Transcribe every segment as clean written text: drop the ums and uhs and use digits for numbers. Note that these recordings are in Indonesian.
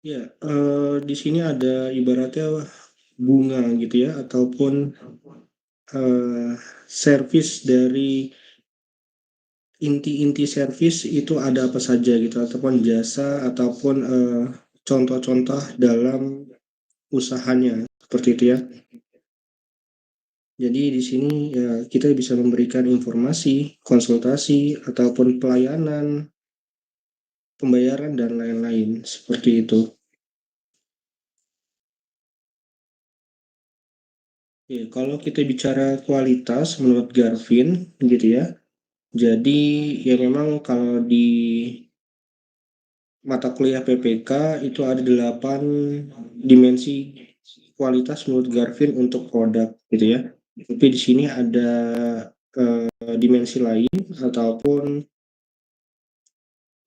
Ya, di sini ada ibaratnya bunga gitu ya, ataupun servis dari inti-inti servis itu ada apa saja gitu, ataupun jasa, ataupun contoh-contoh dalam usahanya seperti itu ya. Jadi di sini ya kita bisa memberikan informasi, konsultasi, ataupun pelayanan, pembayaran dan lain-lain seperti itu. Ya, kalau kita bicara kualitas menurut Garvin gitu ya. Jadi ya memang kalau di mata kuliah PPK itu ada 8 dimensi kualitas menurut Garvin untuk produk gitu ya. Tapi di sini ada dimensi lain ataupun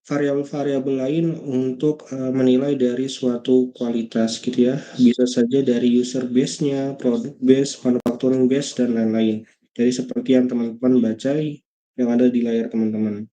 variabel-variabel lain untuk menilai dari suatu kualitas gitu ya. Bisa saja dari user base-nya, product base, manufacturing base, dan lain-lain. Jadi seperti yang teman-teman baca yang ada di layar teman-teman.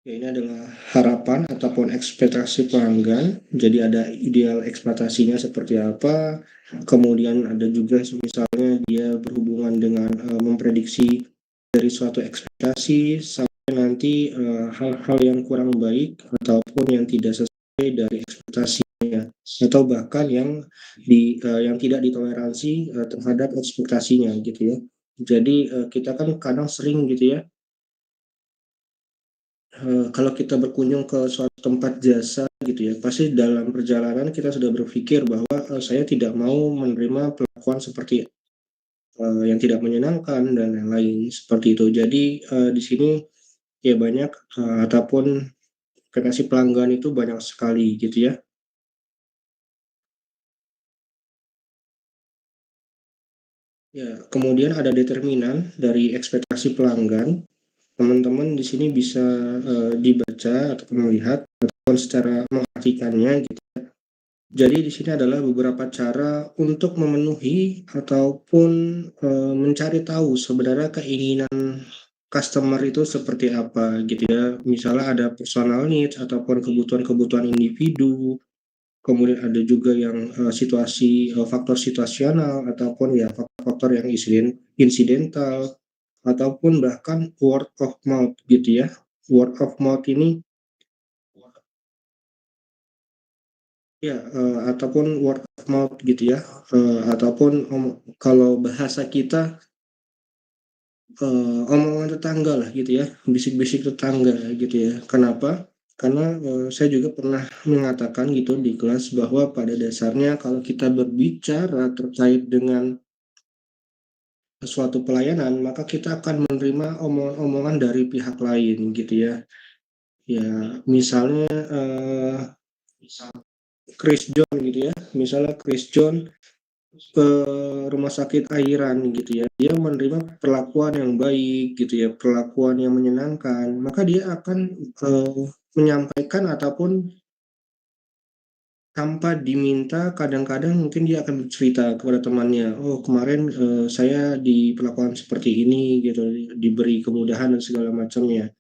Ya, ini adalah harapan ataupun ekspektasi pelanggan. Jadi ada ideal ekspektasinya seperti apa. Kemudian ada juga misalnya dia berhubungan dengan memprediksi dari suatu ekspektasi sampai nanti hal-hal yang kurang baik ataupun yang tidak sesuai dari ekspektasinya atau bahkan yang tidak ditoleransi terhadap ekspektasinya gitu ya. Jadi kita kan kadang sering gitu ya, kalau kita berkunjung ke suatu tempat jasa gitu ya, pasti dalam perjalanan kita sudah berpikir bahwa saya tidak mau menerima perlakuan seperti yang tidak menyenangkan dan lain-lain seperti itu. Jadi di sini ya banyak ataupun ekspektasi pelanggan itu banyak sekali gitu ya. Ya, kemudian ada determinan dari ekspektasi pelanggan. Teman-teman di sini bisa dibaca atau melihat ataupun secara mengartikannya gitu. Jadi di sini adalah beberapa cara untuk memenuhi ataupun mencari tahu sebenarnya keinginan customer itu seperti apa gitu ya. Misalnya ada personal needs ataupun kebutuhan-kebutuhan individu, kemudian ada juga yang situasi faktor situasional ataupun ya faktor-faktor yang insidental ataupun bahkan word of mouth gitu ya. Word of mouth ini ya, ataupun word of mouth gitu ya, ataupun kalau bahasa kita, omongan tetangga lah gitu ya, bisik-bisik tetangga gitu ya. Kenapa? Karena, saya juga pernah mengatakan gitu di kelas bahwa pada dasarnya kalau kita berbicara terkait dengan suatu pelayanan, maka kita akan menerima omongan-omongan dari pihak lain gitu ya. Ya misalnya, Chris John gitu ya, misalnya Chris John ke rumah sakit Airan gitu ya, dia menerima perlakuan yang baik gitu ya, perlakuan yang menyenangkan, maka dia akan menyampaikan ataupun tanpa diminta kadang-kadang mungkin dia akan bercerita kepada temannya, oh kemarin saya diperlakukan seperti ini gitu, diberi kemudahan dan segala macamnya.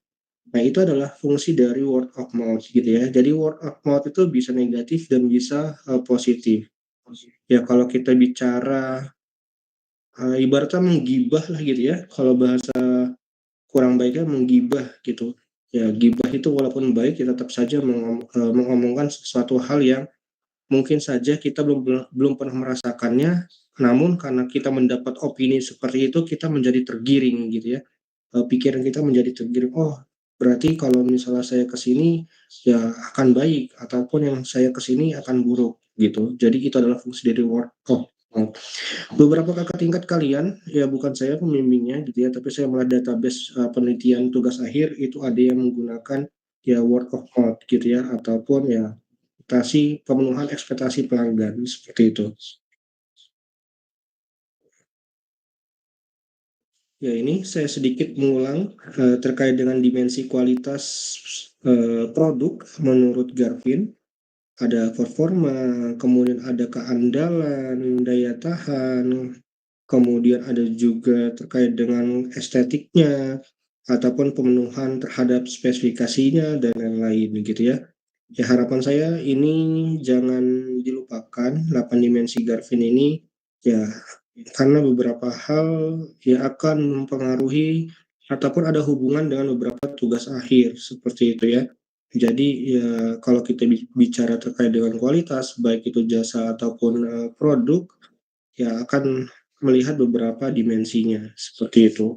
Nah itu adalah fungsi dari word of mouth gitu ya. Jadi word of mouth itu bisa negatif dan bisa positif. Ya kalau kita bicara ibaratnya menggibah lah gitu ya, kalau bahasa kurang baiknya menggibah gitu. Ya gibah itu walaupun baik ya tetap saja mengomongkan sesuatu hal yang mungkin saja kita belum pernah merasakannya, namun karena kita mendapat opini seperti itu kita menjadi tergiring gitu ya. Pikiran kita menjadi tergiring, oh berarti kalau misalnya saya ke sini ya akan baik ataupun yang saya ke sini akan buruk gitu. Jadi itu adalah fungsi dari word of mouth. Beberapa kakak tingkat kalian, ya bukan saya pembimbingnya gitu ya, tapi saya melihat database penelitian tugas akhir itu ada yang menggunakan ya word of mouth gitu ya, ataupun ya pemenuhan ekspektasi pelanggan seperti itu. Ya ini saya sedikit mengulang terkait dengan dimensi kualitas produk menurut Garvin. Ada performa, kemudian ada keandalan, daya tahan, kemudian ada juga terkait dengan estetiknya, ataupun pemenuhan terhadap spesifikasinya dan lain-lain gitu ya. Ya harapan saya ini jangan dilupakan 8 dimensi Garvin ini ya karena beberapa hal ya akan mempengaruhi ataupun ada hubungan dengan beberapa tugas akhir seperti itu ya. Jadi ya kalau kita bicara terkait dengan kualitas baik itu jasa ataupun produk ya akan melihat beberapa dimensinya seperti itu.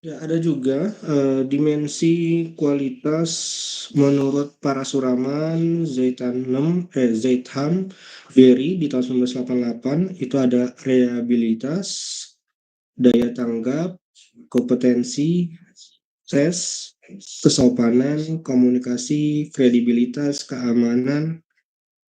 Ya, ada juga dimensi kualitas menurut Parasuraman Zaitham Berry di tahun 1988 itu ada reliabilitas, daya tanggap, kompetensi, tes, kesopanan, komunikasi, kredibilitas, keamanan,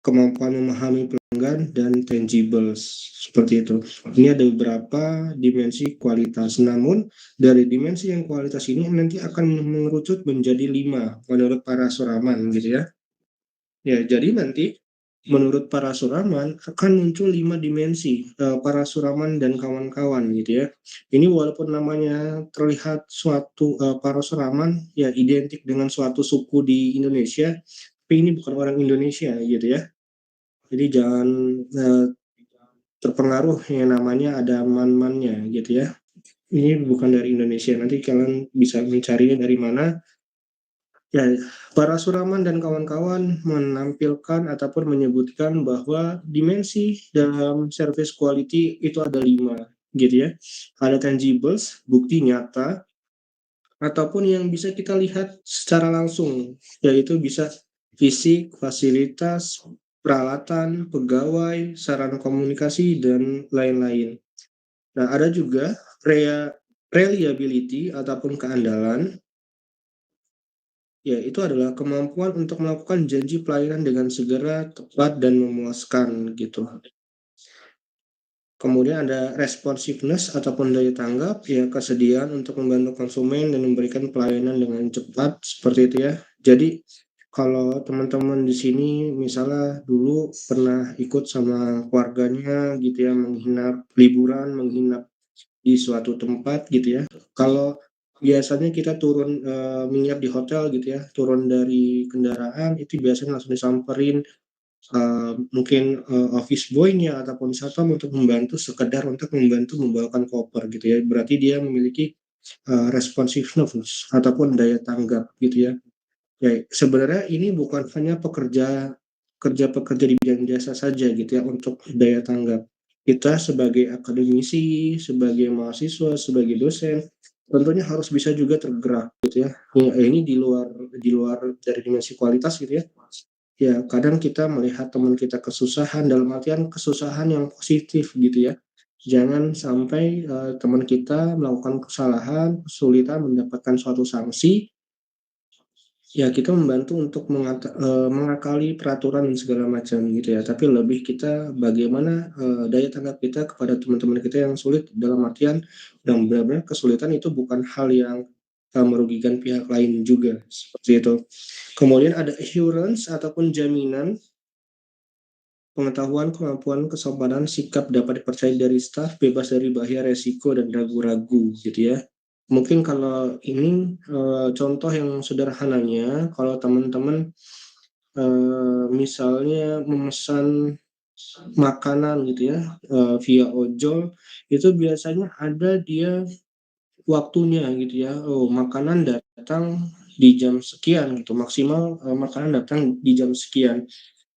kemampuan memahami pelanggan, dan tangibles. Seperti itu. Ini ada beberapa dimensi kualitas. Namun, dari dimensi yang kualitas ini nanti akan mengerucut menjadi 5 menurut para suraman gitu ya. Ya, jadi nanti menurut para suraman akan muncul 5 dimensi para suraman dan kawan-kawan gitu ya. Ini walaupun namanya terlihat suatu para suraman ya identik dengan suatu suku di Indonesia, tapi ini bukan orang Indonesia gitu ya. Jadi jangan eh, terpengaruh yang namanya ada man-mannya gitu ya. Ini bukan dari Indonesia. Nanti kalian bisa mencarinya dari mana. Ya, para suraman dan kawan-kawan menampilkan ataupun menyebutkan bahwa dimensi dalam service quality itu ada 5 gitu ya. Ada tangibles, bukti nyata, ataupun yang bisa kita lihat secara langsung, yaitu bisa fisik, fasilitas, peralatan, pegawai, sarana komunikasi, dan lain-lain. Nah, ada juga reliability ataupun keandalan, ya itu adalah kemampuan untuk melakukan janji pelayanan dengan segera, tepat, dan memuaskan gitu. Kemudian ada responsiveness ataupun daya tanggap, ya kesediaan untuk membantu konsumen dan memberikan pelayanan dengan cepat, seperti itu ya. Jadi kalau teman-teman di sini misalnya dulu pernah ikut sama keluarganya gitu ya, menginap liburan, menginap di suatu tempat gitu ya. Kalau biasanya kita turun menginap di hotel gitu ya, turun dari kendaraan itu biasanya langsung disamperin mungkin office boy-nya ataupun satpam untuk membantu sekedar untuk membantu membawakan koper gitu ya. Berarti dia memiliki responsiveness ataupun daya tanggap gitu ya. Ya, sebenarnya ini bukan hanya pekerja-pekerja di bidang jasa saja gitu ya untuk daya tanggap. Kita sebagai akademisi, sebagai mahasiswa, sebagai dosen, tentunya harus bisa juga tergerak gitu ya. Ini di luar dari dimensi kualitas gitu ya. Ya, kadang kita melihat teman kita kesusahan dalam artian kesusahan yang positif gitu ya. Jangan sampai teman kita melakukan kesalahan, kesulitan mendapatkan suatu sanksi, ya kita membantu untuk mengakali peraturan dan segala macam gitu ya. Tapi lebih kita bagaimana daya tanggap kita kepada teman-teman kita yang sulit dalam artian yang benar-benar kesulitan itu bukan hal yang merugikan pihak lain juga seperti itu. Kemudian ada assurance ataupun jaminan pengetahuan, kemampuan, kesopanan, sikap dapat dipercaya dari staf, bebas dari bahaya resiko dan ragu-ragu gitu ya. Mungkin kalau ini contoh yang sederhananya, kalau teman-teman misalnya memesan makanan gitu ya via ojol, itu biasanya ada dia waktunya gitu ya. Oh, makanan datang di jam sekian gitu, maksimal makanan datang di jam sekian.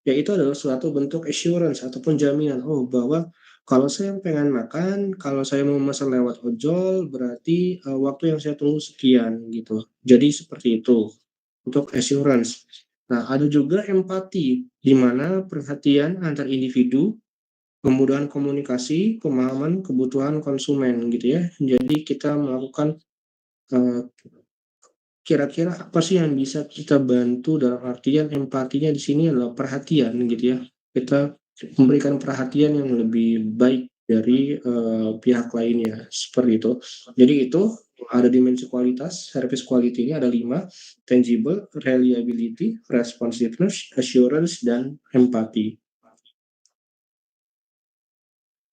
Ya itu adalah suatu bentuk assurance ataupun jaminan, oh bahwa kalau saya pengen makan, kalau saya mau memesan lewat ojol, berarti waktu yang saya tunggu sekian gitu. Jadi seperti itu untuk assurance. Nah, ada juga empati, di mana perhatian antar individu, kemudahan komunikasi, pemahaman kebutuhan konsumen gitu ya. Jadi kita melakukan eh, kira-kira apa sih yang bisa kita bantu dalam artian empatinya di sini adalah perhatian gitu ya. Kita memberikan perhatian yang lebih baik dari pihak lainnya seperti itu. Jadi itu ada dimensi kualitas, service quality ini ada 5, tangible, reliability, responsiveness, assurance, dan empati.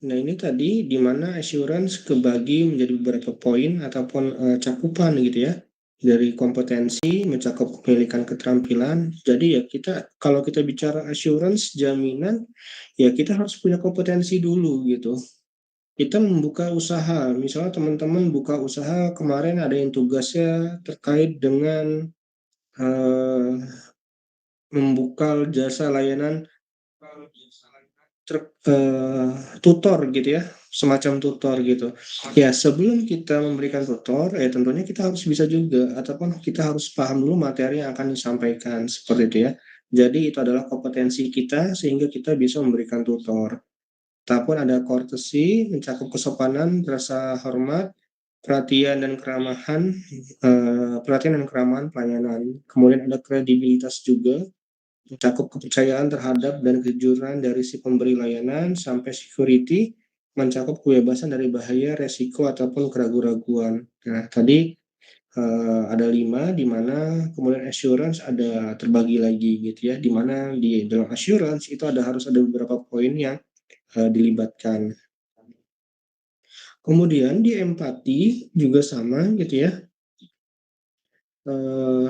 Nah, ini tadi di mana assurance kebagi menjadi beberapa poin ataupun cakupan gitu ya. Dari kompetensi mencakup kepemilikan keterampilan. Jadi ya kita kalau kita bicara assurance jaminan ya kita harus punya kompetensi dulu gitu. Kita membuka usaha, misalnya teman-teman buka usaha kemarin ada yang tugasnya terkait dengan eh, membuka jasa layanan tutor gitu ya, semacam tutor gitu. Ya, sebelum kita memberikan tutor, ya tentunya kita harus bisa juga, ataupun kita harus paham dulu materi yang akan disampaikan, seperti itu ya. Jadi itu adalah kompetensi kita sehingga kita bisa memberikan tutor. Ataupun ada courtesy, mencakup kesopanan, rasa hormat, perhatian dan keramahan pelayanan. Kemudian ada kredibilitas juga, mencakup kepercayaan terhadap dan kejujuran dari si pemberi layanan, sampai security, mencakup kebebasan dari bahaya, resiko, ataupun keraguan-raguan. Nah, tadi ada 5, di mana kemudian assurance ada terbagi lagi gitu ya, di mana di dalam assurance itu harus ada beberapa poin yang dilibatkan. Kemudian di empati juga sama gitu ya, eh,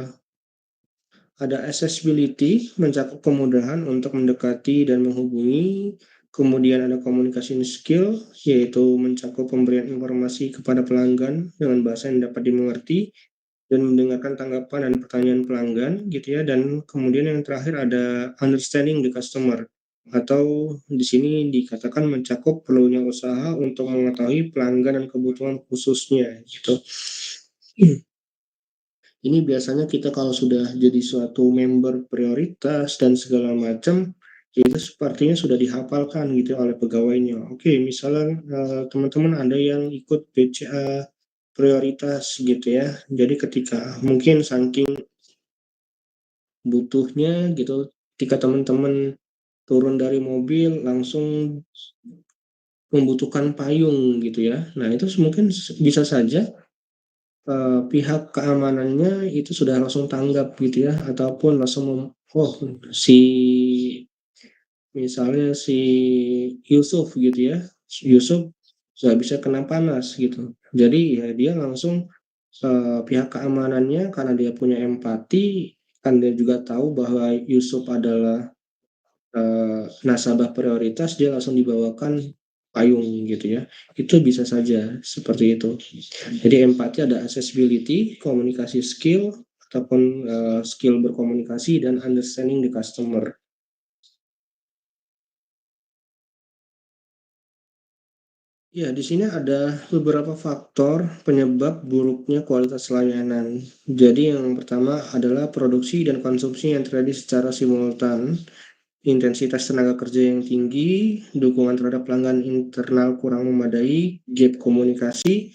ada accessibility, mencakup kemudahan untuk mendekati dan menghubungi. Kemudian ada communication skill, yaitu mencakup pemberian informasi kepada pelanggan dengan bahasa yang dapat dimengerti dan mendengarkan tanggapan dan pertanyaan pelanggan gitu ya. Dan kemudian yang terakhir ada understanding the customer, atau di sini dikatakan mencakup perlunya usaha untuk mengetahui pelanggan dan kebutuhan khususnya gitu. Ini biasanya kita kalau sudah jadi suatu member prioritas dan segala macam, itu sepertinya sudah dihafalkan gitu oleh pegawainya. Oke, misalnya teman-teman ada yang ikut BCA prioritas gitu ya. Jadi ketika mungkin saking butuhnya gitu, ketika teman-teman turun dari mobil langsung membutuhkan payung gitu ya. Nah, itu mungkin bisa saja pihak keamanannya itu sudah langsung tanggap gitu ya, ataupun langsung oh, si misalnya si Yusuf gitu ya, Yusuf nggak bisa kena panas gitu, jadi ya dia langsung pihak keamanannya karena dia punya empati, kan dia juga tahu bahwa Yusuf adalah nasabah prioritas, dia langsung dibawakan payung gitu ya. Itu bisa saja seperti itu. Jadi empati ada accessibility, komunikasi skill, ataupun skill berkomunikasi, dan understanding the customer. Ya, di sini ada beberapa faktor penyebab buruknya kualitas layanan. Jadi yang pertama adalah produksi dan konsumsi yang terjadi secara simultan, intensitas tenaga kerja yang tinggi, dukungan terhadap pelanggan internal kurang memadai, gap komunikasi,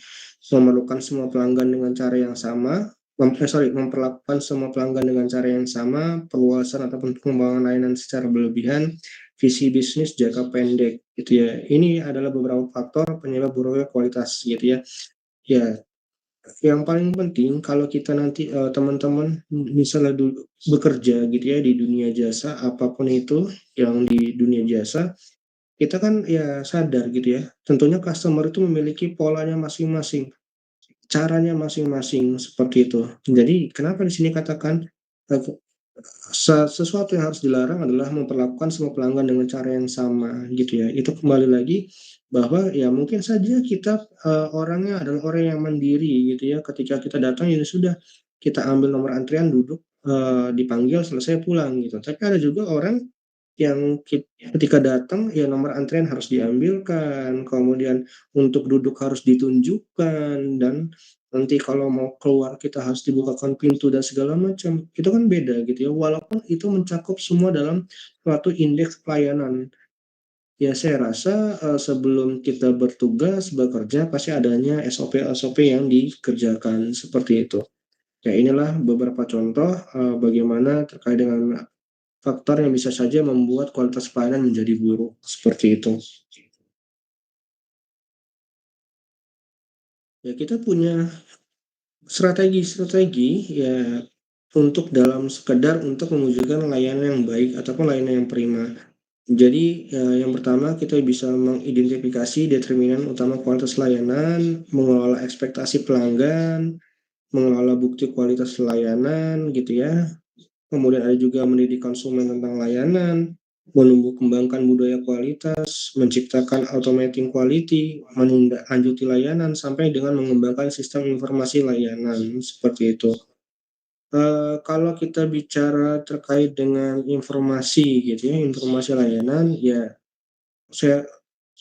memerlukan semua pelanggan dengan cara yang sama, memperlakukan semua pelanggan dengan cara yang sama, perluasan ataupun pengembangan layanan secara berlebihan, visi bisnis jangka pendek gitu ya. Ini adalah beberapa faktor penyebab buruknya kualitas gitu ya. Ya, yang paling penting kalau kita nanti teman-teman misalnya bekerja gitu ya di dunia jasa, apapun itu yang di dunia jasa, kita kan ya sadar gitu ya. Tentunya customer itu memiliki polanya masing-masing, caranya masing-masing seperti itu. Jadi kenapa di sini katakan eh, sesuatu yang harus dilarang adalah memperlakukan semua pelanggan dengan cara yang sama gitu ya. Itu kembali lagi bahwa ya mungkin saja kita orangnya adalah orang yang mandiri gitu ya. Ketika kita datang ya sudah kita ambil nomor antrian, duduk, dipanggil, selesai, pulang gitu. Tapi ada juga orang yang ketika datang ya nomor antrian harus diambilkan, kemudian untuk duduk harus ditunjukkan, dan nanti kalau mau keluar kita harus dibukakan pintu dan segala macam. Itu kan beda gitu ya, walaupun itu mencakup semua dalam suatu indeks pelayanan. Ya saya rasa sebelum kita bertugas bekerja pasti adanya SOP-SOP yang dikerjakan seperti itu. Ya inilah beberapa contoh bagaimana terkait dengan faktor yang bisa saja membuat kualitas pelayanan menjadi buruk, seperti itu. Ya kita punya strategi-strategi ya untuk dalam sekedar untuk mewujudkan layanan yang baik ataupun layanan yang prima. Jadi, yang pertama kita bisa mengidentifikasi determinan utama kualitas layanan, mengelola ekspektasi pelanggan, mengelola bukti kualitas layanan gitu ya. Kemudian ada juga mendidik konsumen tentang layanan, menumbuh kembangkan budaya kualitas, menciptakan automating quality, menindaklanjuti layanan, sampai dengan mengembangkan sistem informasi layanan, seperti itu. Kalau kita bicara terkait dengan informasi gitu ya, informasi layanan, ya saya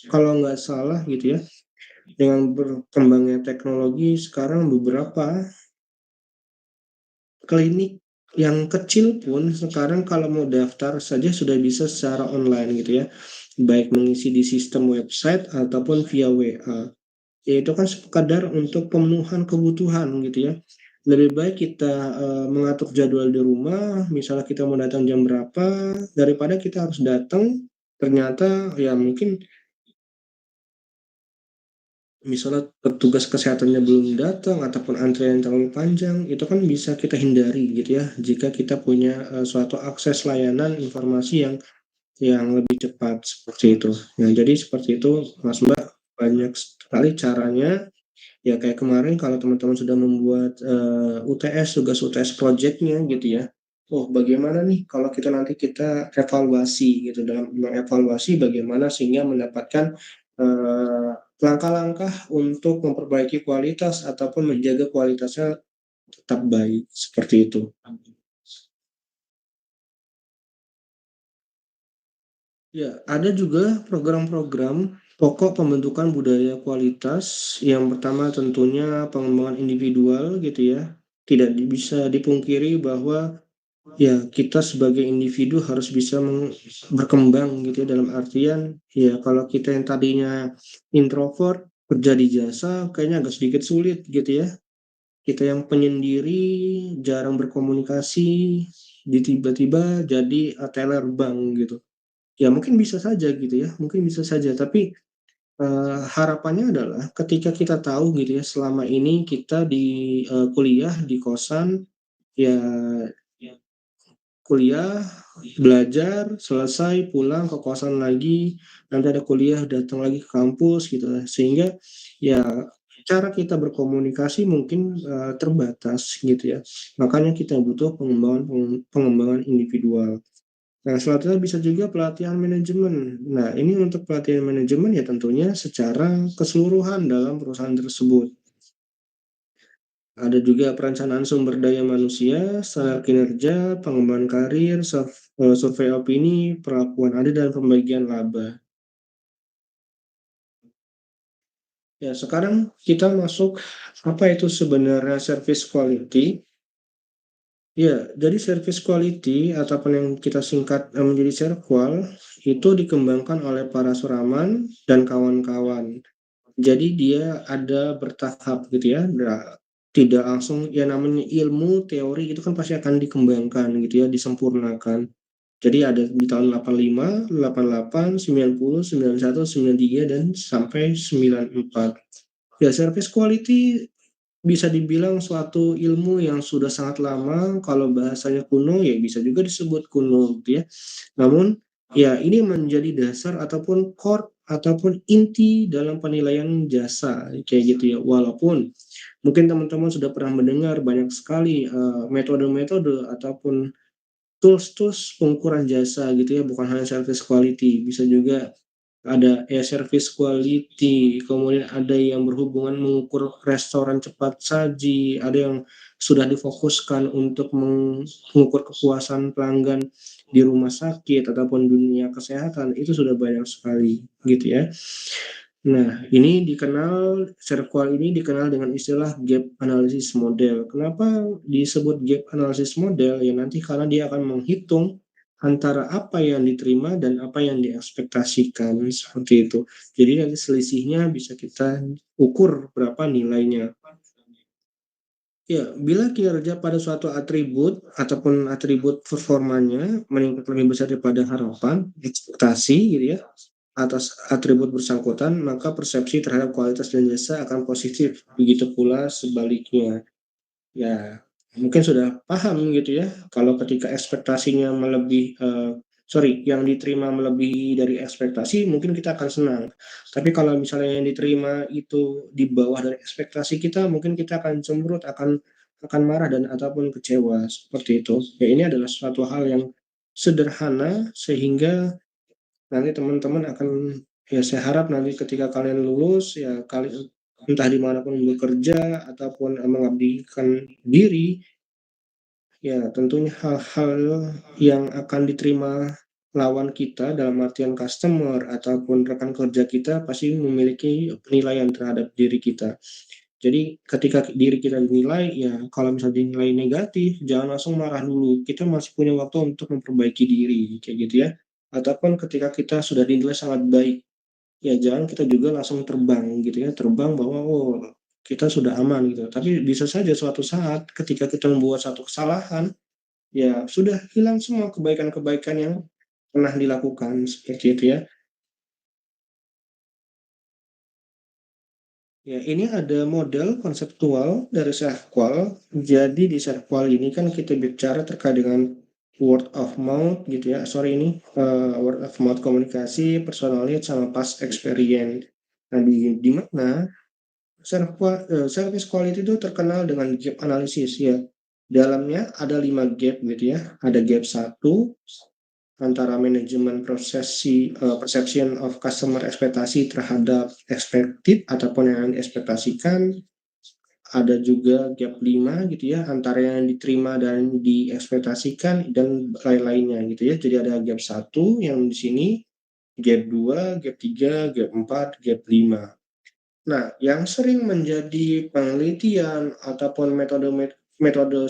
kalau nggak salah gitu ya, dengan berkembangnya teknologi sekarang beberapa klinik yang kecil pun sekarang kalau mau daftar saja sudah bisa secara online gitu ya, baik mengisi di sistem website ataupun via WA. Ya itu kan sekadar untuk pemenuhan kebutuhan gitu ya. Lebih baik kita mengatur jadwal di rumah, misalnya kita mau datang jam berapa, daripada kita harus datang ternyata ya mungkin misalnya petugas kesehatannya belum datang ataupun antrian terlalu panjang, itu kan bisa kita hindari gitu ya, jika kita punya suatu akses layanan informasi yang lebih cepat seperti itu. Nah, jadi seperti itu, Mas Mbak, banyak sekali caranya. Ya kayak kemarin kalau teman-teman sudah membuat UTS, tugas UTS project-nya gitu ya. Oh, bagaimana nih kalau kita nanti kita evaluasi gitu, dalam mengevaluasi bagaimana sehingga mendapatkan eh, langkah-langkah untuk memperbaiki kualitas ataupun menjaga kualitasnya tetap baik seperti itu. Ya, ada juga program-program pokok pembentukan budaya kualitas. Yang pertama tentunya pengembangan individual gitu ya. Tidak bisa dipungkiri bahwa ya kita sebagai individu harus bisa berkembang gitu ya, dalam artian ya kalau kita yang tadinya introvert kerja di jasa kayaknya agak sedikit sulit gitu ya. Kita yang penyendiri, jarang berkomunikasi, di tiba-tiba jadi teller bank gitu. Ya mungkin bisa saja gitu ya, mungkin bisa saja. Tapi harapannya adalah ketika kita tahu gitu ya, selama ini kita di kuliah di kosan, ya kuliah, belajar, selesai, pulang ke kosan lagi, nanti ada kuliah, datang lagi ke kampus gitu ya. Sehingga ya cara kita berkomunikasi mungkin terbatas gitu ya. Makanya kita butuh pengembangan individual. Nah, selanjutnya bisa juga pelatihan manajemen. Nah, ini untuk pelatihan manajemen ya tentunya secara keseluruhan dalam perusahaan tersebut. Ada juga perencanaan sumber daya manusia, standar kinerja, pengembangan karir, survei opini, perlakuan adil, dan pembagian laba. Ya, sekarang kita masuk apa itu sebenarnya service quality. Ya, jadi service quality ataupun yang kita singkat menjadi Serqual itu dikembangkan oleh para suraman dan kawan-kawan. Jadi dia ada bertahap gitu ya, tidak langsung ya namanya ilmu teori itu kan pasti akan dikembangkan gitu ya, disempurnakan. Jadi ada di tahun 85, 88, 90, 91, 93 dan sampai 94. Ya, service quality bisa dibilang suatu ilmu yang sudah sangat lama, kalau bahasanya kuno ya bisa juga disebut kuno gitu ya. Namun ya ini menjadi dasar ataupun core ataupun inti dalam penilaian jasa kayak gitu ya. Walaupun mungkin teman-teman sudah pernah mendengar banyak sekali metode-metode ataupun tools-tools pengukuran jasa gitu ya, bukan hanya service quality, bisa juga ada service quality, kemudian ada yang berhubungan mengukur restoran cepat saji, ada yang sudah difokuskan untuk mengukur kepuasan pelanggan di rumah sakit ataupun dunia kesehatan, itu sudah banyak sekali gitu ya. Nah, ini dikenal, Serqual ini dikenal dengan istilah gap analysis model. Kenapa disebut gap analysis model? Ya nanti karena dia akan menghitung antara apa yang diterima dan apa yang diekspektasikan, seperti itu. Jadi nanti selisihnya bisa kita ukur berapa nilainya. Ya, bila kinerja pada suatu atribut ataupun atribut performanya meningkat lebih besar daripada harapan, ekspektasi gitu ya, atas atribut bersangkutan, maka persepsi terhadap kualitas dan jasa akan positif. Begitu pula sebaliknya. Ya, mungkin sudah paham gitu ya, kalau ketika ekspektasinya melebihi yang diterima melebihi dari ekspektasi, mungkin kita akan senang. Tapi kalau misalnya yang diterima itu di bawah dari ekspektasi kita, mungkin kita akan cemberut, akan marah dan ataupun kecewa seperti itu. Ya ini adalah suatu hal yang sederhana sehingga nanti teman-teman akan, ya saya harap nanti ketika kalian lulus ya kalian entah dimanapun bekerja ataupun mengabdikan diri, ya tentunya hal-hal yang akan diterima lawan kita dalam artian customer ataupun rekan kerja kita pasti memiliki penilaian terhadap diri kita. Jadi ketika diri kita dinilai, ya kalau misalnya dinilai negatif, jangan langsung marah dulu. Kita masih punya waktu untuk memperbaiki diri, kayak gitu ya. Ataupun ketika kita sudah dinilai sangat baik, ya jangan kita juga langsung terbang gitu ya, terbang bahwa oh kita sudah aman gitu. Tapi bisa saja suatu saat ketika kita membuat satu kesalahan, ya sudah hilang semua kebaikan-kebaikan yang pernah dilakukan seperti itu ya. Ya, ini ada model konseptual dari Serqual. Jadi di Serqual ini kan kita bicara terkait dengan word of mouth gitu ya. Sorry ini word of mouth komunikasi, personal need sama past experience. Nah, di mana service quality itu terkenal dengan gap analysis ya. Dalamnya ada 5 gap gitu ya. Ada gap satu antara manajemen perception of customer ekspektasi terhadap expected ataupun yang diekspektasikan. Ada juga gap 5 gitu ya, antara yang diterima dan diekspektasikan dan lain-lainnya gitu ya. Jadi ada gap satu yang di sini, gap 2 gap 3 gap 4 gap 5. Nah, yang sering menjadi penelitian ataupun metode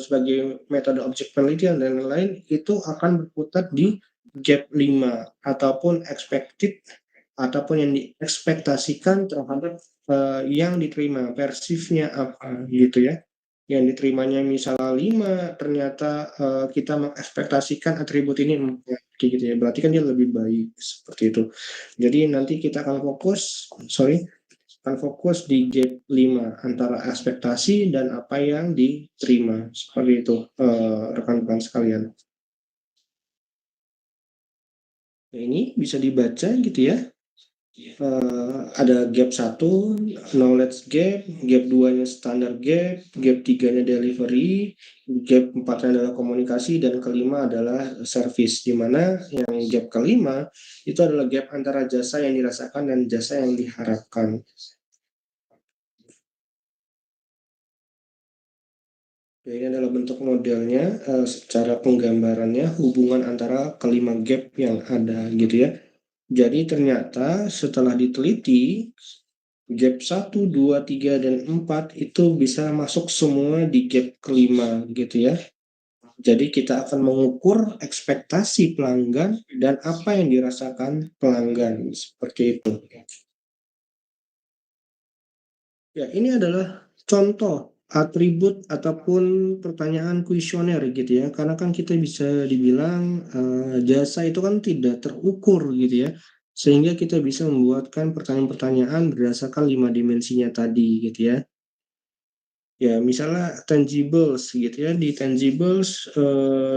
sebagai metode objek penelitian dan lain-lain itu akan berputar di gap 5 ataupun expected ataupun yang diekspektasikan terhadap yang diterima, persifnya apa gitu ya. Yang diterimanya misalnya 5, ternyata kita mengekspektasikan atribut ini 4, kayak gitu ya. Berarti kan dia lebih baik seperti itu. Jadi nanti kita akan fokus di gap 5 antara ekspektasi dan apa yang diterima. Seperti itu rekan-rekan sekalian. Nah, ini bisa dibaca gitu ya. Ada gap satu knowledge gap, gap 2-nya standar gap, gap 3-nya delivery, gap 4-nya adalah komunikasi, dan kelima adalah service, di mana yang gap kelima itu adalah gap antara jasa yang dirasakan dan jasa yang diharapkan. Ya, ini adalah bentuk modelnya, secara penggambarannya hubungan antara kelima gap yang ada gitu ya. Jadi ternyata setelah diteliti, gap satu 2 3 dan 4 itu bisa masuk semua di gap kelima gitu ya. Jadi kita akan mengukur ekspektasi pelanggan dan apa yang dirasakan pelanggan seperti itu. Ya, ini adalah contoh atribut ataupun pertanyaan kuesioner gitu ya. Karena kan kita bisa dibilang jasa itu kan tidak terukur gitu ya. Sehingga kita bisa membuatkan pertanyaan-pertanyaan berdasarkan 5 dimensinya tadi gitu ya. Ya, misalnya tangibles gitu ya. Di tangibles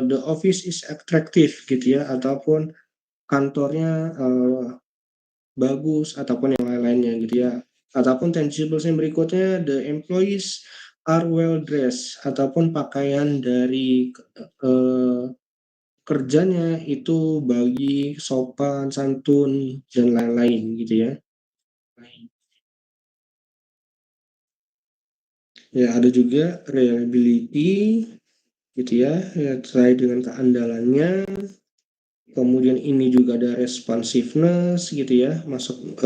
the office is attractive gitu ya, ataupun kantornya bagus ataupun yang lain-lainnya gitu ya. Ataupun tangibles yang berikutnya the employees are well dressed ataupun pakaian dari eh, kerjanya itu bagi sopan, santun dan lain-lain gitu ya. Ya, ada juga reliability gitu ya, ya terkait dengan keandalannya. Kemudian ini juga ada responsiveness gitu ya, masuk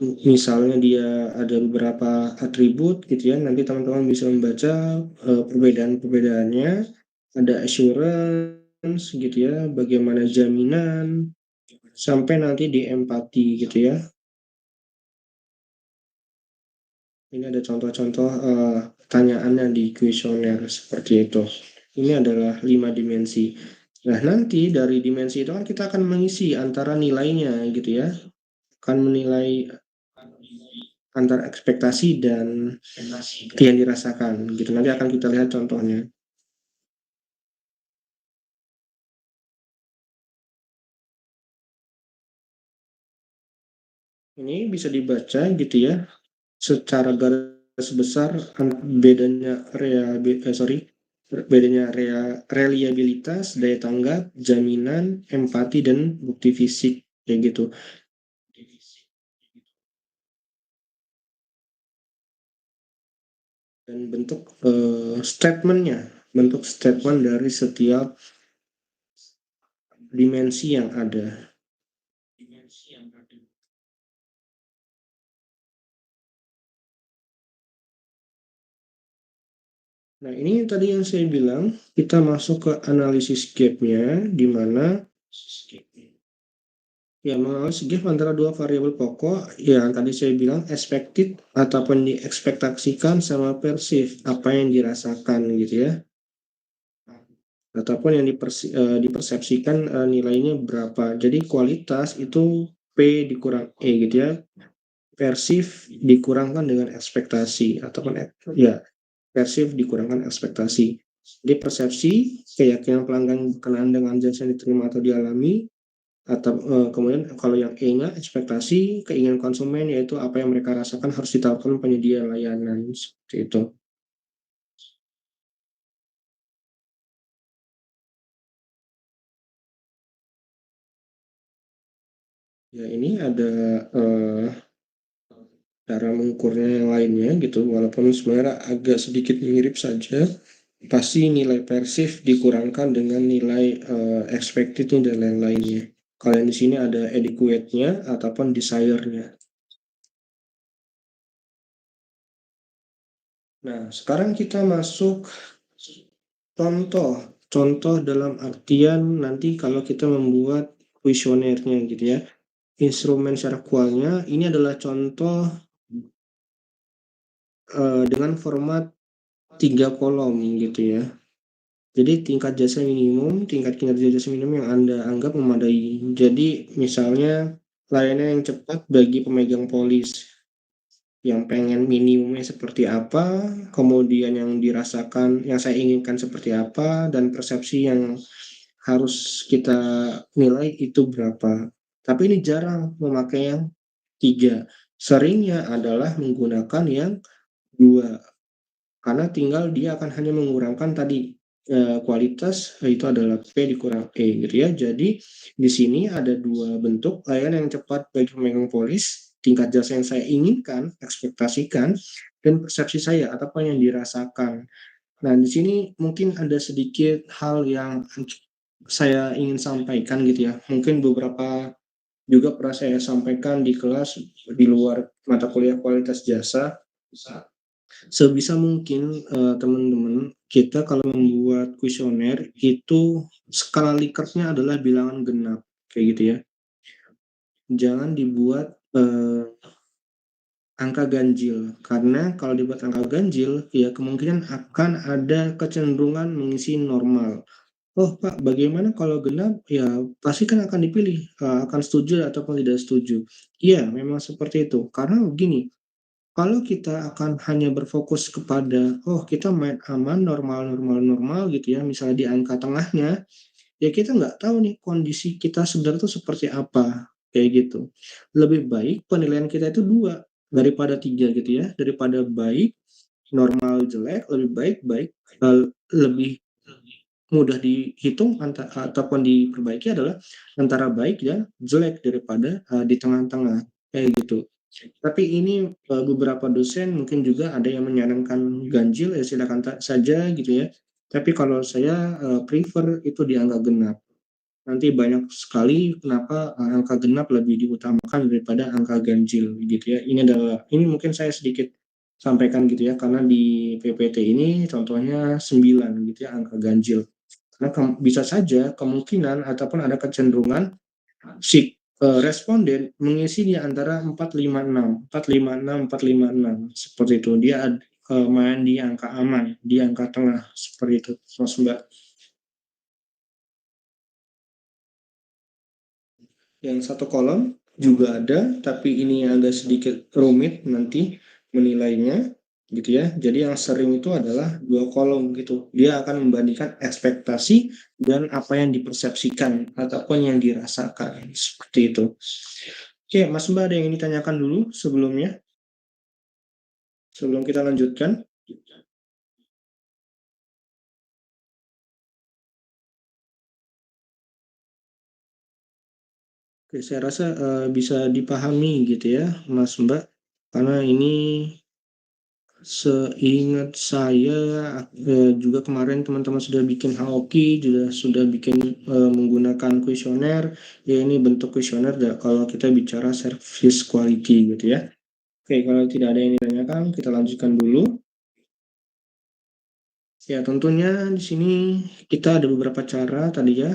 misalnya dia ada beberapa atribut gitu ya, nanti teman-teman bisa membaca perbedaan-perbedaannya. Ada assurance gitu ya, bagaimana jaminan, sampai nanti di empati gitu ya. Ini ada contoh-contoh pertanyaannya di kuesioner seperti itu. Ini adalah 5 dimensi. Nah, nanti dari dimensi itu kan kita akan mengisi antara nilainya gitu ya. Akan menilai antara ekspektasi dan yang dirasakan gitu. Nanti akan kita lihat contohnya. Ini bisa dibaca gitu ya, secara garis besar bedanya reliabilitas, daya tanggap, jaminan, empati, dan bukti fisik kayak gitu. Dan bentuk statement dari setiap dimensi yang ada. Nah, ini tadi yang saya bilang, kita masuk ke analisis gap-nya, di mana ya menganalisis gap antara dua variabel pokok yang tadi saya bilang expected ataupun diekspektasikan sama perceived, apa yang dirasakan gitu ya, ataupun yang dipersepsikan nilainya berapa. Jadi kualitas itu P dikurang E gitu ya, perceive dikurangkan dengan ekspektasi ataupun ya persif dikurangkan ekspektasi. Di persepsi, keyakinan pelanggan berkenaan dengan jasa yang diterima atau dialami, atau kemudian kalau yang E-nya ekspektasi, keinginan konsumen yaitu apa yang mereka rasakan harus ditawarkan penyedia layanan seperti itu. Ya ini ada eh, cara mengukurnya yang lainnya gitu, walaupun sebenarnya agak sedikit mirip saja. Pasti nilai persif dikurangkan dengan nilai expected dan lain-lainnya. Kalau yang di sini ada adequate-nya ataupun desire-nya. Nah, sekarang kita masuk contoh. Contoh dalam artian nanti kalau kita membuat kuesionernya gitu ya. Instrumen secara kualnya ini adalah contoh dengan format 3 kolom gitu ya. Jadi tingkat jasa minimum, tingkat kinerja jasa minimum yang Anda anggap memadai. Jadi misalnya layanan yang cepat bagi pemegang polis, yang pengen minimumnya seperti apa, kemudian yang dirasakan, yang saya inginkan seperti apa, dan persepsi yang harus kita nilai itu berapa. Tapi ini jarang memakai yang 3. Seringnya adalah menggunakan yang 2, karena tinggal dia akan hanya mengurangkan tadi kualitas, itu adalah P dikurang E gitu ya. Jadi di sini ada dua bentuk layanan yang cepat bagi pemegang polis, tingkat jasa yang saya inginkan, ekspektasikan, dan persepsi saya atau apa yang dirasakan. Nah, di sini mungkin ada sedikit hal yang saya ingin sampaikan gitu ya. Mungkin beberapa juga pernah saya sampaikan di kelas di luar mata kuliah kualitas jasa. Sebisa mungkin teman-teman kita kalau membuat kuesioner itu skala Likert-nya adalah bilangan genap kayak gitu ya. Jangan dibuat angka ganjil, karena kalau dibuat angka ganjil ya kemungkinan akan ada kecenderungan mengisi normal. Oh Pak, bagaimana kalau genap? Ya pasti kan akan dipilih akan setuju ataupun tidak setuju. Iya, memang seperti itu. Karena begini, kalau kita akan hanya berfokus kepada, oh kita main aman, normal, normal, normal gitu ya, misalnya di angka tengahnya, ya kita nggak tahu nih kondisi kita sebenarnya itu seperti apa, kayak gitu. Lebih baik penilaian kita itu 2 daripada 3 gitu ya, daripada baik, normal, jelek, lebih baik, baik, lebih mudah dihitung ataupun diperbaiki adalah antara baik dan jelek daripada di tengah-tengah, kayak gitu. Tapi ini beberapa dosen mungkin juga ada yang menyarankan ganjil, ya silakan saja gitu ya. Tapi kalau saya prefer itu di angka genap. Nanti banyak sekali kenapa angka genap lebih diutamakan daripada angka ganjil gitu ya. Ini mungkin saya sedikit sampaikan gitu ya, karena di PPT ini contohnya 9 gitu ya angka ganjil. Karena bisa saja kemungkinan ataupun ada kecenderungan si responden mengisi di antara 456, 456, 456 seperti itu. Dia main di angka aman, di angka tengah seperti itu, Mas Mbak. Yang satu kolom juga ada, tapi ini agak sedikit rumit nanti menilainya gitu ya. Jadi yang sering itu adalah 2 kolom gitu. Dia akan membandingkan ekspektasi dan apa yang dipersepsikan ataupun yang dirasakan seperti itu. Oke, Mas Mbak ada yang ingin ditanyakan dulu sebelumnya, sebelum kita lanjutkan? Oke, saya rasa bisa dipahami gitu ya, Mas Mbak, karena ini seingat saya juga kemarin teman-teman sudah bikin hoki, juga sudah bikin menggunakan kuesioner. Ya ini bentuk kuesioner kalau kita bicara service quality gitu ya. Oke, kalau tidak ada yang ditanyakan, kita lanjutkan dulu. Ya, tentunya di sini kita ada beberapa cara tadi ya,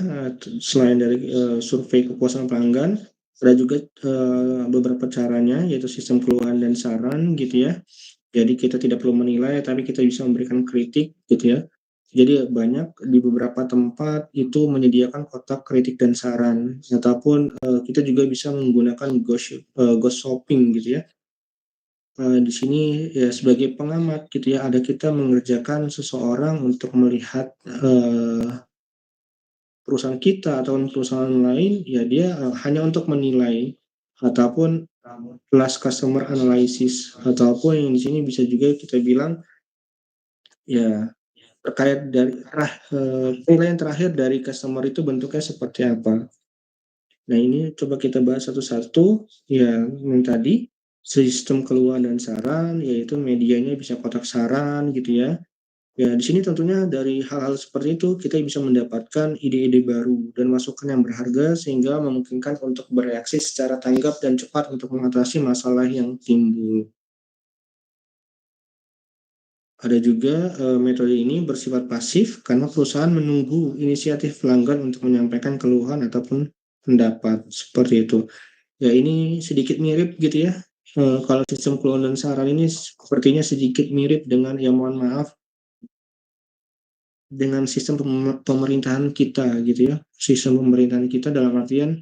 selain dari survei kepuasan pelanggan, ada juga beberapa caranya, yaitu sistem keluhan dan saran gitu ya. Jadi kita tidak perlu menilai, tapi kita bisa memberikan kritik gitu ya. Jadi banyak di beberapa tempat itu menyediakan kotak kritik dan saran, ataupun kita juga bisa menggunakan ghost shopping gitu ya. Di sini ya sebagai pengamat gitu ya, ada kita mengerjakan seseorang untuk melihat perusahaan kita atau perusahaan lain, ya dia hanya untuk menilai ataupun last customer analysis, ataupun yang di sini bisa juga kita bilang ya terkait dari penilaian terakhir dari customer itu bentuknya seperti apa. Nah, ini coba kita bahas satu-satu. Ya, yang tadi sistem keluhan dan saran, yaitu medianya bisa kotak saran gitu ya. Ya, di sini tentunya dari hal-hal seperti itu kita bisa mendapatkan ide-ide baru dan masukan yang berharga sehingga memungkinkan untuk bereaksi secara tanggap dan cepat untuk mengatasi masalah yang timbul. Ada juga metode ini bersifat pasif karena perusahaan menunggu inisiatif pelanggan untuk menyampaikan keluhan ataupun pendapat seperti itu. Ya ini sedikit mirip gitu ya. Kalau sistem keluhan dan saran ini sepertinya sedikit mirip dengan, ya mohon maaf, dengan sistem pemerintahan kita gitu ya. Sistem pemerintahan kita dalam artian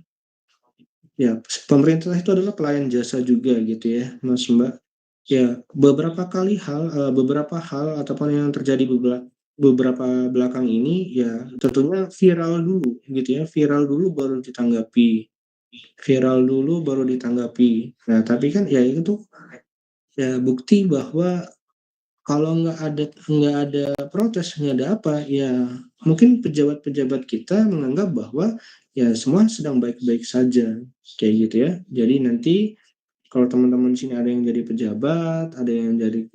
ya pemerintah itu adalah pelayan jasa juga gitu ya, Mas Mbak. Ya beberapa hal ataupun yang terjadi beberapa belakang ini ya tentunya viral dulu gitu ya, viral dulu baru ditanggapi. Viral dulu baru ditanggapi. Nah, tapi kan ya itu tuh ya bukti bahwa kalau nggak ada protes, nggak ada apa, ya mungkin pejabat-pejabat kita menganggap bahwa ya semua sedang baik-baik saja, kayak gitu ya. Jadi nanti kalau teman-teman di sini ada yang jadi pejabat, ada yang jadi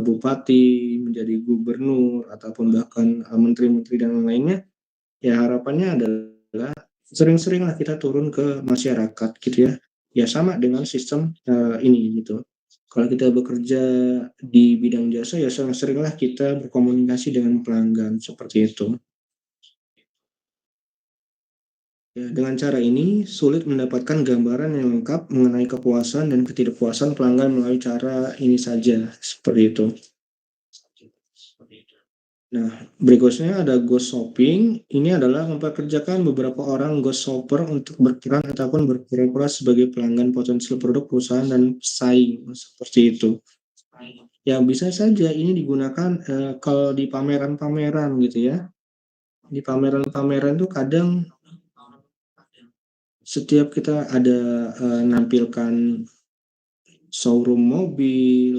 bupati, menjadi gubernur, ataupun bahkan menteri-menteri dan lainnya, ya harapannya adalah sering-seringlah kita turun ke masyarakat gitu ya. Ya sama dengan sistem ini gitu. Kalau kita bekerja di bidang jasa ya sering-seringlah kita berkomunikasi dengan pelanggan seperti itu. Ya, dengan cara ini sulit mendapatkan gambaran yang lengkap mengenai kepuasan dan ketidakpuasan pelanggan melalui cara ini saja seperti itu. Nah, berikutnya ada ghost shopping. Ini adalah mempekerjakan beberapa orang ghost shopper untuk berperan ataupun berpura-pura sebagai pelanggan potensial produk perusahaan dan pesaing seperti itu. Ya, bisa saja ini digunakan kalau di pameran-pameran gitu ya. Di pameran-pameran tuh kadang setiap kita ada nampilkan showroom mobil,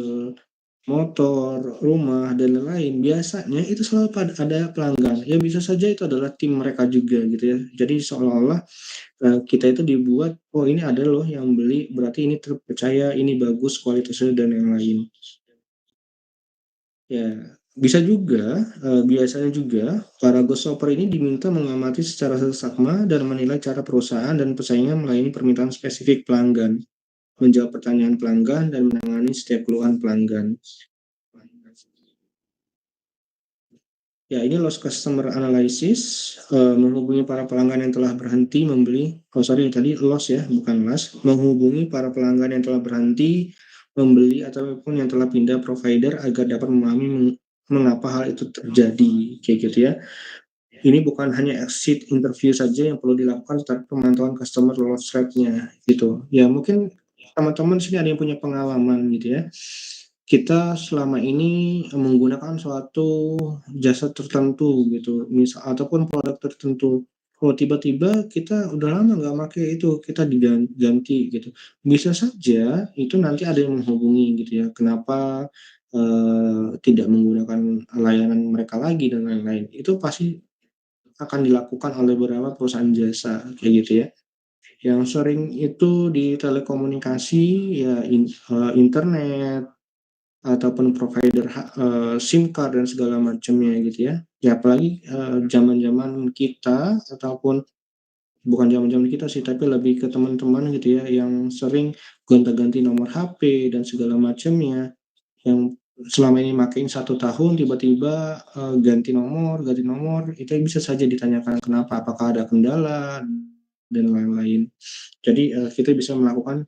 motor, rumah, dan lain-lain, biasanya itu selalu ada pelanggan. Ya bisa saja itu adalah tim mereka juga gitu ya. Jadi seolah-olah kita itu dibuat, oh ini ada loh yang beli, berarti ini terpercaya, ini bagus kualitasnya dan yang lain. Ya, bisa juga, biasanya juga para ghost shopper ini diminta mengamati secara seksama dan menilai cara perusahaan dan pesaingnya melayani permintaan spesifik pelanggan, menjawab pertanyaan pelanggan, dan menangani setiap keluhan pelanggan. Ya, ini loss customer analysis, menghubungi para pelanggan yang telah berhenti membeli, oh sorry tadi loss ya, bukan loss, menghubungi para pelanggan yang telah berhenti membeli ataupun yang telah pindah provider agar dapat memahami mengapa hal itu terjadi, kayak gitu ya. Ini bukan hanya exit interview saja yang perlu dilakukan, tetapi pemantauan customer loss rate-nya gitu. Ya mungkin teman-teman sini ada yang punya pengalaman gitu ya. Kita selama ini menggunakan suatu jasa tertentu gitu, misal ataupun produk tertentu. oh tiba-tiba kita udah lama nggak pakai itu, kita diganti gitu. Bisa saja itu nanti ada yang menghubungi gitu ya, kenapa tidak menggunakan layanan mereka lagi dan lain-lain. Itu pasti akan dilakukan oleh beberapa perusahaan jasa kayak gitu ya. Yang sering itu di telekomunikasi ya internet ataupun provider SIM card dan segala macamnya gitu ya. Ya apalagi zaman-zaman kita ataupun bukan zaman-zaman kita sih, tapi lebih ke teman-teman gitu ya yang sering gonta-ganti nomor HP dan segala macamnya, yang selama ini makin 1 tahun tiba-tiba ganti nomor, itu bisa saja ditanyakan kenapa, apakah ada kendala dan lain-lain. Jadi kita bisa melakukan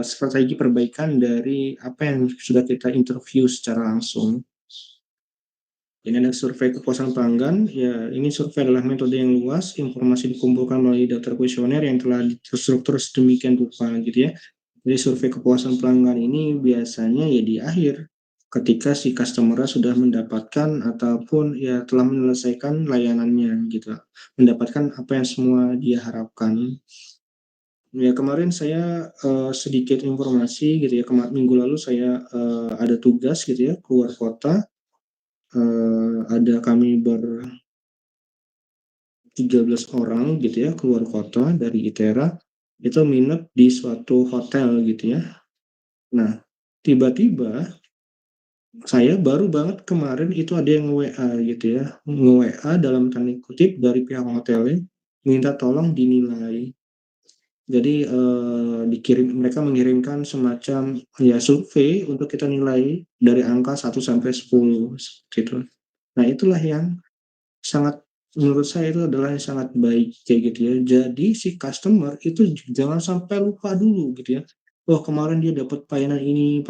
strategi perbaikan dari apa yang sudah kita interview secara langsung. Ini ada survei kepuasan pelanggan. Ya, ini survei adalah metode yang luas. Informasi dikumpulkan melalui daftar kuesioner yang telah terstruktur sedemikian rupa, gitu ya. Jadi survei kepuasan pelanggan ini biasanya ya di akhir, ketika si customer sudah mendapatkan ataupun ya telah menyelesaikan layanannya, gitu. Mendapatkan apa yang semua dia harapkan. Ya kemarin saya sedikit informasi gitu ya. Minggu lalu saya ada tugas gitu ya keluar kota. Ada kami 13 orang gitu ya keluar kota dari ITERA, itu nginep di suatu hotel gitu ya. Nah, tiba-tiba saya baru banget kemarin itu ada yang WA gitu ya, nge-WA dalam tanda kutip dari pihak hotelnya, minta tolong dinilai. Jadi mereka mengirimkan semacam ya survei untuk kita nilai dari angka 1 sampai 10 gitu. Nah, itulah yang sangat, menurut saya itu adalah yang sangat baik kayak gitu ya. Jadi si customer itu jangan sampai lupa dulu gitu ya. Oh kemarin dia dapat pelayanan ini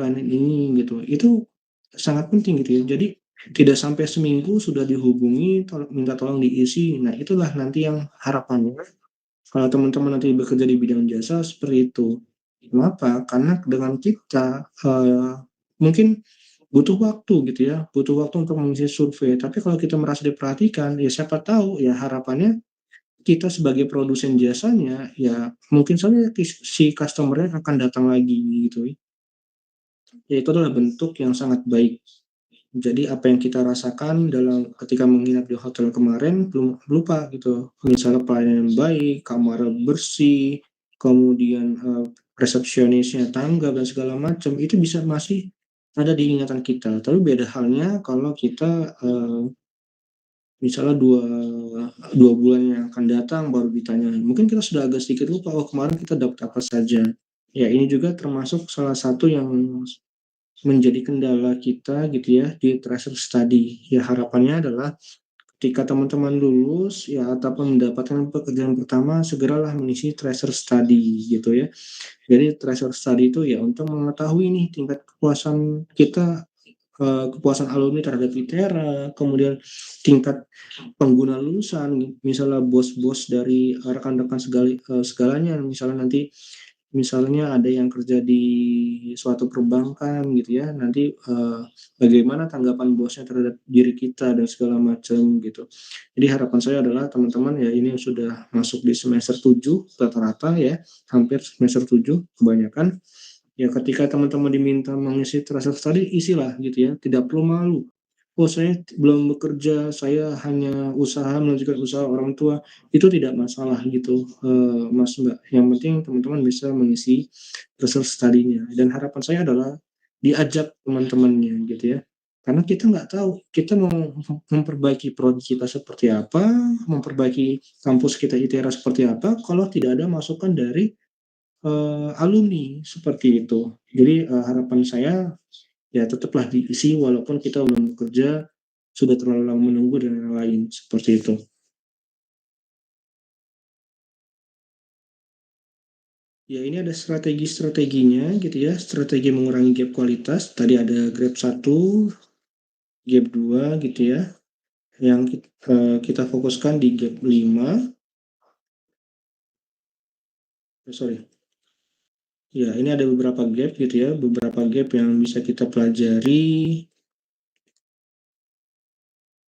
gitu. Itu sangat penting gitu ya. Jadi tidak sampai seminggu sudah dihubungi, minta tolong diisi. Nah itulah nanti yang harapannya kalau teman-teman nanti bekerja di bidang jasa seperti itu. Kenapa? Karena dengan kita mungkin butuh waktu gitu ya, butuh waktu untuk mengisi survei. Tapi kalau kita merasa diperhatikan, ya siapa tahu ya harapannya kita sebagai produsen jasanya, ya mungkin saja si customer-nya akan datang lagi gitu. Ya itu adalah bentuk yang sangat baik. Jadi apa yang kita rasakan dalam ketika menginap di hotel kemarin belum lupa gitu. Misalnya pelayanan yang baik, kamar bersih, kemudian resepsionisnya tanggap dan segala macam itu bisa masih ada di ingatan kita. Tapi beda halnya kalau kita misalnya dua bulan yang akan datang baru ditanya. Mungkin kita sudah agak sedikit lupa, oh kemarin kita dapat apa saja. Ya ini juga termasuk salah satu yang menjadi kendala kita gitu ya di tracer study. Ya harapannya adalah ketika teman-teman lulus ya ataupun mendapatkan pekerjaan pertama segeralah mengisi tracer study gitu ya. Jadi tracer study itu ya untuk mengetahui nih tingkat kepuasan kita, kepuasan alumni terhadap ITERA, kemudian tingkat pengguna lulusan, misalnya bos-bos dari rekan-rekan segalanya, misalnya nanti misalnya ada yang kerja di suatu perbankan gitu ya, nanti bagaimana tanggapan bosnya terhadap diri kita dan segala macam gitu. Jadi harapan saya adalah teman-teman ya ini sudah masuk di semester 7 rata-rata ya, hampir semester 7 kebanyakan. Ya ketika teman-teman diminta mengisi tracer study, isilah gitu ya, tidak perlu malu. Oh saya belum bekerja, saya hanya usaha melanjutkan usaha orang tua, itu tidak masalah gitu Mas Mbak. Yang penting teman-teman bisa mengisi tracer study-nya. Dan harapan saya adalah diajak teman-temannya gitu ya. Karena kita nggak tahu kita mau memperbaiki prodi kita seperti apa, memperbaiki kampus kita ITERA seperti apa, kalau tidak ada masukan dari alumni seperti itu. Jadi harapan saya ya tetaplah diisi walaupun kita belum bekerja, sudah terlalu lama menunggu dan lain-lain seperti itu. Ya ini ada strategi-strateginya gitu ya, strategi mengurangi gap kualitas. Tadi ada gap 2 gitu ya, yang kita fokuskan di gap 5. Sorry. Ya, ini ada beberapa gap gitu ya, beberapa gap yang bisa kita pelajari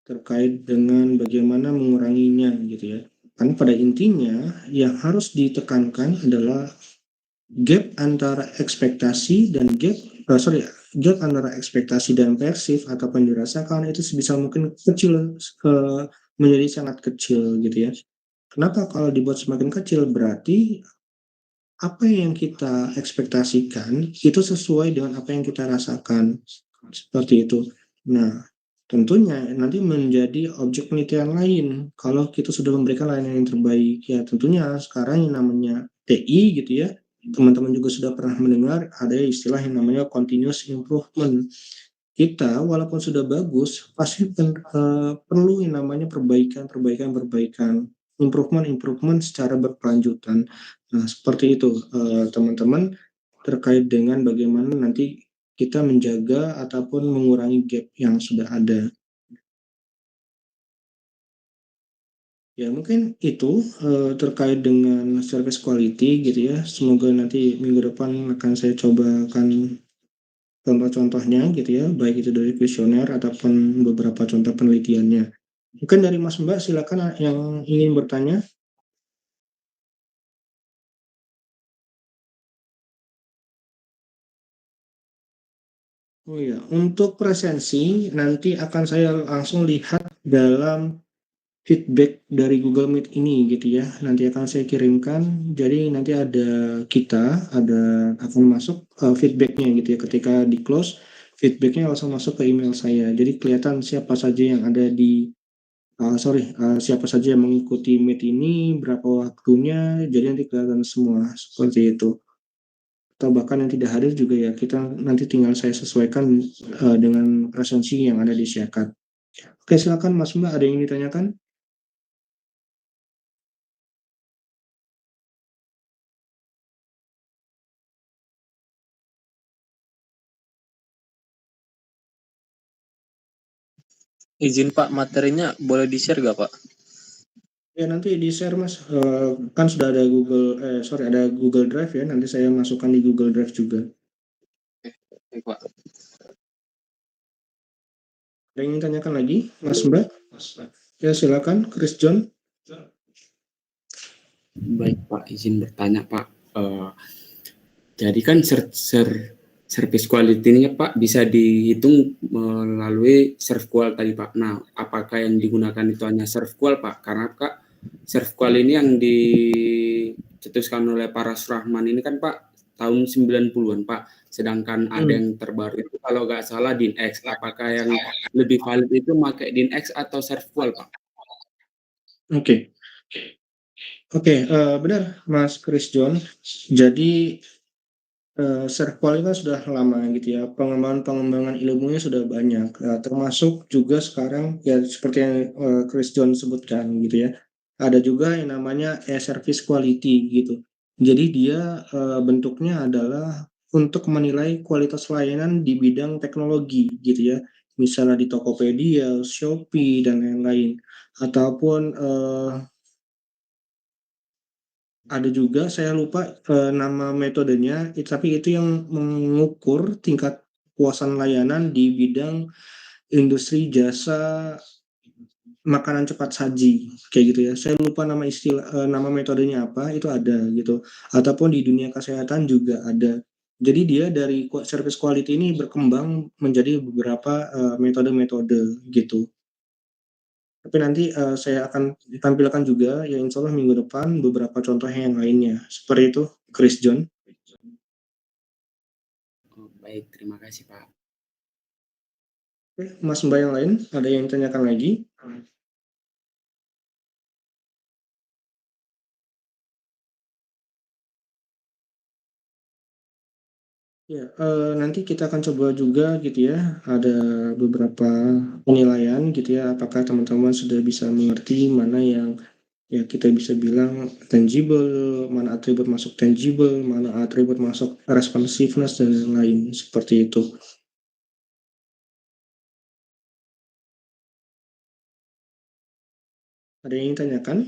terkait dengan bagaimana menguranginya gitu ya. Kan pada intinya yang harus ditekankan adalah gap antara ekspektasi dan gap antara ekspektasi dan persif atau yang dirasakan itu sebisa mungkin kecil, eh, menjadi sangat kecil gitu ya. Kenapa kalau dibuat semakin kecil? Berarti apa yang kita ekspektasikan itu sesuai dengan apa yang kita rasakan. Seperti itu. Nah, tentunya nanti menjadi objek penelitian lain kalau kita sudah memberikan layanan yang terbaik. Ya, tentunya sekarang yang namanya TI gitu ya, teman-teman juga sudah pernah mendengar ada istilah yang namanya continuous improvement. Kita walaupun sudah bagus, pasti perlu yang namanya perbaikan, improvement secara berkelanjutan. Nah, seperti itu, teman-teman, terkait dengan bagaimana nanti kita menjaga ataupun mengurangi gap yang sudah ada. Ya, mungkin itu terkait dengan service quality gitu ya. Semoga nanti minggu depan akan saya cobakan contoh-contohnya gitu ya, baik itu dari kuesioner ataupun beberapa contoh penelitiannya. Mungkin dari Mas Mbak, silakan yang ingin bertanya. Oh ya, untuk presensi nanti akan saya langsung lihat dalam feedback dari Google Meet ini gitu ya. Nanti akan saya kirimkan. Jadi nanti ada akan masuk feedbacknya gitu ya. Ketika di close, feedbacknya langsung masuk ke email saya. Jadi kelihatan siapa saja yang ada di siapa saja yang mengikuti Meet ini, berapa waktunya. Jadi nanti kelihatan semua seperti itu. Atau bahkan yang tidak hadir juga ya kita nanti tinggal saya sesuaikan dengan presensi yang ada di Syakat. Oke, silakan Mas Mbak, ada yang ingin ditanyakan? Izin Pak, materinya boleh di-share gak Pak? Ya nanti di share Mas. Kan sudah ada ada Google Drive ya, nanti saya masukkan di Google Drive juga. Oke, Pak. Ada yang ingin tanyakan lagi Mas Mbak? Ya silakan Chris John. Baik Pak, izin bertanya Pak. Jadi kan service quality-nya Pak bisa dihitung melalui serve qual tadi Pak. Nah, apakah yang digunakan itu hanya serve qual Pak? Karena Kak, serve qual ini yang dicetuskan oleh Paras Rahman ini kan Pak tahun 90-an Pak. Sedangkan ada yang terbaru itu kalau nggak salah DIN-X. Apakah yang lebih valid itu pakai DIN-X atau serve qual Pak? Oke. Oke, benar Mas Chris John. Jadi Serqual kan sudah lama gitu ya, pengembangan ilmunya sudah banyak, termasuk juga sekarang ya seperti yang Chris John sebutkan gitu ya, ada juga yang namanya e-service quality gitu. Jadi dia bentuknya adalah untuk menilai kualitas layanan di bidang teknologi gitu ya, misalnya di Tokopedia, Shopee dan lain-lain, ataupun ada juga saya lupa nama metodenya, tapi itu yang mengukur tingkat kepuasan layanan di bidang industri jasa makanan cepat saji kayak gitu ya. Saya lupa nama metodenya apa, itu ada gitu. Ataupun di dunia kesehatan juga ada. Jadi dia dari service quality ini berkembang menjadi beberapa metode-metode gitu. Tapi nanti saya akan tampilkan juga ya insya Allah minggu depan beberapa contoh yang lainnya. Seperti itu, Chris John. Oh, baik, terima kasih Pak. Oke, Mas Mbak yang lain, ada yang ditanyakan lagi? Ya, nanti kita akan coba juga gitu ya, ada beberapa penilaian gitu ya, apakah teman-teman sudah bisa mengerti mana yang ya kita bisa bilang tangible, mana atribut masuk tangible, mana atribut masuk responsiveness dan lain-lain seperti itu. Ada yang ingin tanyakan?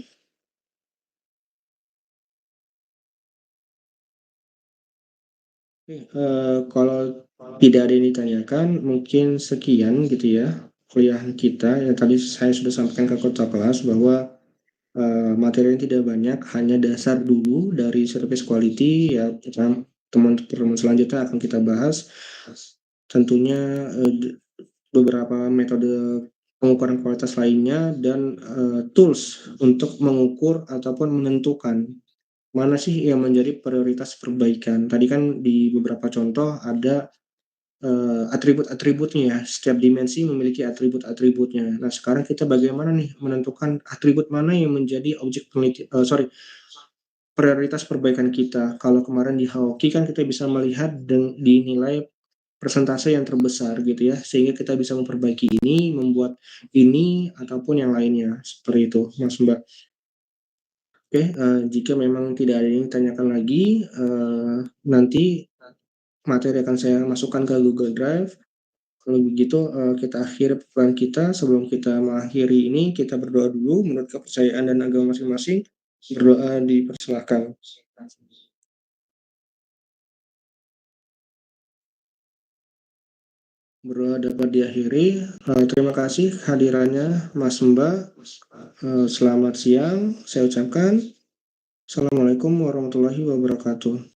Oke, kalau tidak ada yang ditanyakan, mungkin sekian gitu ya kuliah kita. Ya tadi saya sudah sampaikan ke kota kelas bahwa Materinya tidak banyak, hanya dasar dulu dari service quality ya. Teman-teman selanjutnya akan kita bahas tentunya beberapa metode pengukuran kualitas lainnya dan tools untuk mengukur ataupun menentukan mana sih yang menjadi prioritas perbaikan. Tadi kan di beberapa contoh ada atribut-atributnya ya. Setiap dimensi memiliki atribut-atributnya. Nah, sekarang kita bagaimana nih menentukan atribut mana yang menjadi prioritas perbaikan kita. Kalau kemarin di Hawki kan kita bisa melihat dan dinilai persentase yang terbesar gitu ya, sehingga kita bisa memperbaiki ini, membuat ini ataupun yang lainnya. Seperti itu, Mas Mbak. Oke, jika memang tidak ada yang ditanyakan lagi, nanti materi akan saya masukkan ke Google Drive. Kalau begitu kita akhiri pertemuan kita. Sebelum kita mengakhiri ini, kita berdoa dulu menurut kepercayaan dan agama masing-masing. Berdoa dipersilahkan. Berdoa dapat diakhiri. Terima kasih hadirannya Mas Mbak. Selamat siang saya ucapkan. Assalamualaikum warahmatullahi wabarakatuh.